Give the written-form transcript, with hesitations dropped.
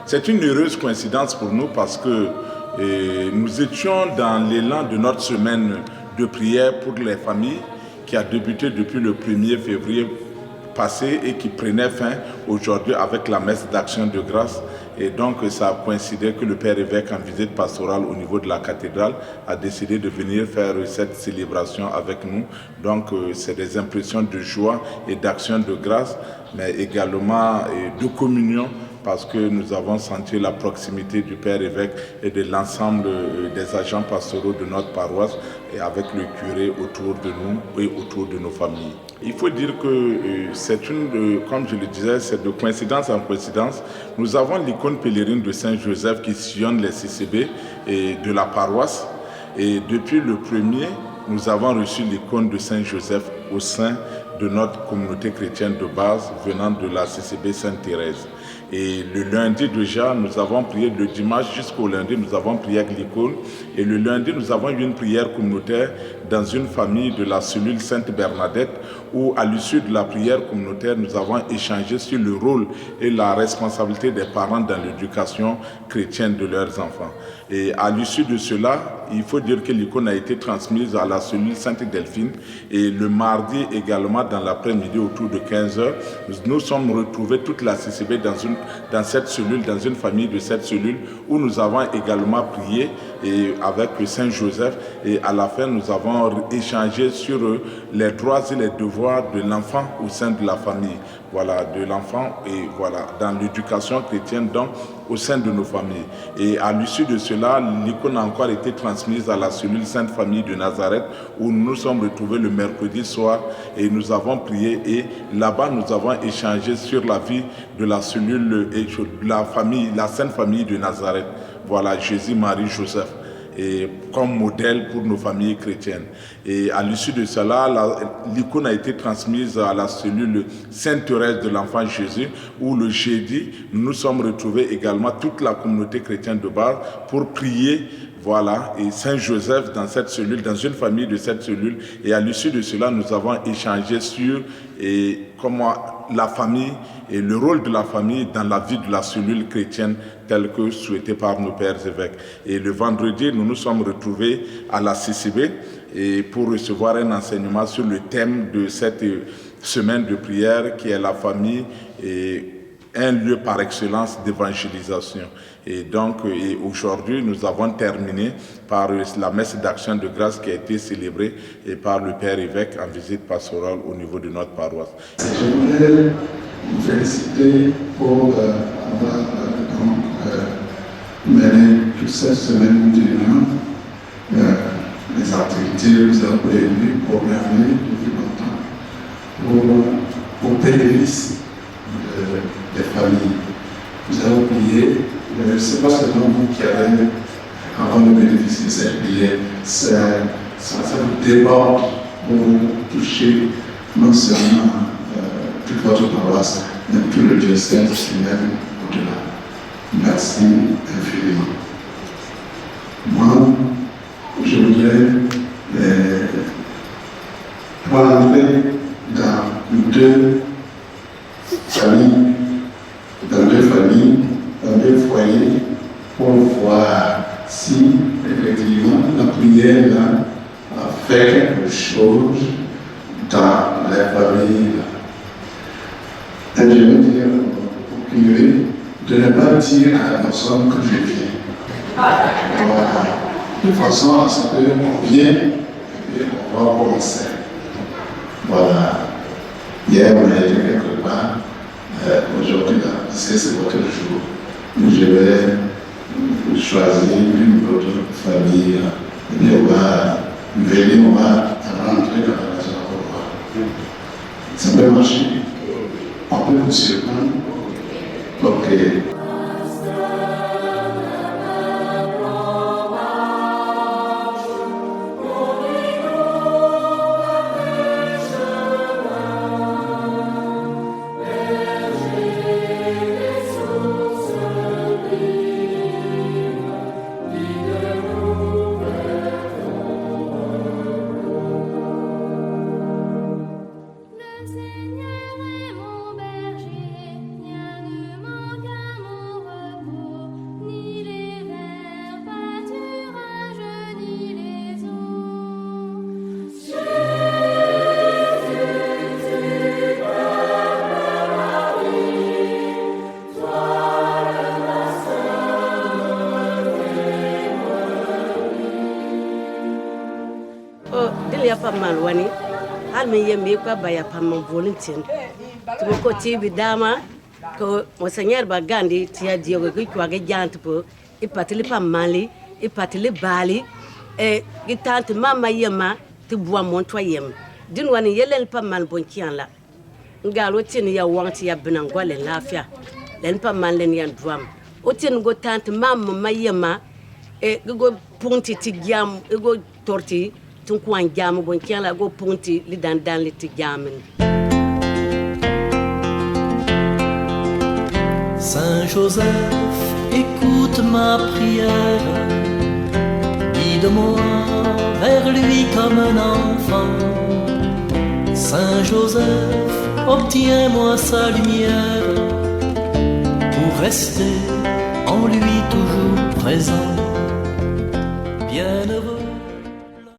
C'est une heureuse coïncidence pour nous parce que nous étions dans l'élan de notre semaine de prière pour les familles qui a débuté depuis le 1er février passé et qui prenait fin aujourd'hui avec la messe d'action de grâce. Et donc ça a coïncidé que le Père évêque en visite pastorale au niveau de la cathédrale a décidé de venir faire cette célébration avec nous. Donc c'est des impressions de joie et d'action de grâce, mais également de communion, parce que nous avons senti la proximité du Père évêque et de l'ensemble des agents pastoraux de notre paroisse, et avec le curé autour de nous et autour de nos familles. Il faut dire que c'est comme je le disais, c'est de coïncidence en coïncidence. Nous avons l'icône pèlerine de Saint-Joseph qui sillonne les CCB et de la paroisse. Et depuis le 1er, nous avons reçu l'icône de Saint-Joseph au sein de notre communauté chrétienne de base venant de la CCB Sainte-Thérèse. Et le lundi déjà, nous avons prié, le dimanche jusqu'au lundi, nous avons prié avec l'icône. Et le lundi, nous avons eu une prière communautaire dans une famille de la cellule Sainte-Bernadette, où à l'issue de la prière communautaire, nous avons échangé sur le rôle et la responsabilité des parents dans l'éducation chrétienne de leurs enfants. Et à l'issue de cela, il faut dire que l'icône a été transmise à la cellule Sainte-Delphine. Et le mardi également, dans l'après-midi, autour de 15h, nous sommes retrouvés toute la CCB dans cette cellule, dans une famille de cette cellule, où nous avons également prié avec Saint-Joseph. Et à la fin, nous avons échangé sur les droits et les devoirs de l'enfant au sein de la famille. Voilà, de l'enfant et voilà, dans l'éducation chrétienne, donc au sein de nos familles. Et à l'issue de cela, l'icône a encore été transmise à la cellule Sainte Famille de Nazareth, où nous nous sommes retrouvés le mercredi soir et nous avons prié. Et là-bas, nous avons échangé sur la vie de la cellule et de la famille, la Sainte Famille de Nazareth. Voilà, Jésus, Marie, Joseph, et comme modèle pour nos familles chrétiennes. Et à l'issue de cela, l'icône a été transmise à la cellule Sainte-Thérèse de l'Enfant Jésus, où le jeudi, nous nous sommes retrouvés également, toute la communauté chrétienne de base, pour prier. Voilà, et Saint-Joseph dans cette cellule, dans une famille de cette cellule. Et à l'issue de cela, nous avons échangé sur comment la famille et le rôle de la famille dans la vie de la cellule chrétienne tel que souhaité par nos pères évêques. Et le vendredi, nous nous sommes retrouvés à la CCB et pour recevoir un enseignement sur le thème de cette semaine de prière qui est la famille et un lieu par excellence d'évangélisation. Et donc, aujourd'hui, nous avons terminé par la messe d'action de grâce qui a été célébrée et par le Père évêque en visite pastorale au niveau de notre paroisse. Je voudrais vous féliciter pour avoir mené toute cette semaine durant les activités que vous avez prévues, programmées depuis longtemps pour bénéfice des familles. Vous avez oublié, ce n'est pas seulement vous qui allez avoir le bénéfice de cette prière, ça vous déborde pour toucher non seulement toute votre paroisse, mais tout le diocèse qui même au-delà. Merci infiniment. Moi, je voudrais rentrer dans deux familles, dans deux foyers, pour voir si effectivement la prière là, a fait quelque chose dans les familles. Et je veux dire au curé de ne pas dire à la personne que je viens. Voilà. De façon à ce qu'on vienne et on va commencer. Voilà. Hier, on a été quelque part. Aujourd'hui, c'est votre jour. Je vais choisir une autre famille. Et on va rentrer dans la maison pour voir. Ça peut marcher. On peut vous surprendre. Ok. Le Seigneur est mon berger, rien ne manque à ya pa mal wani hal min yemme pa ba ya pa man volunteer to ko ti bi dama ko monseigneur Bagandi ti ya Diego ko kwa ga jant po e patili pa mali e patili bali e gitante mama yema ti bua mon to yem din wani yelen pa mal bon kian la ngalo tin ya wanti ya binan gwale lafiya len pa mal len yan duam o tin go tante mama mayema e go punti ti jam e go torti tun kwan jam bon kian la go punti li dan li ti jamin. Saint Joseph, écoute ma prière, guide-moi vers lui comme un enfant. Saint Joseph, obtiens-moi sa lumière pour rester en lui toujours présent.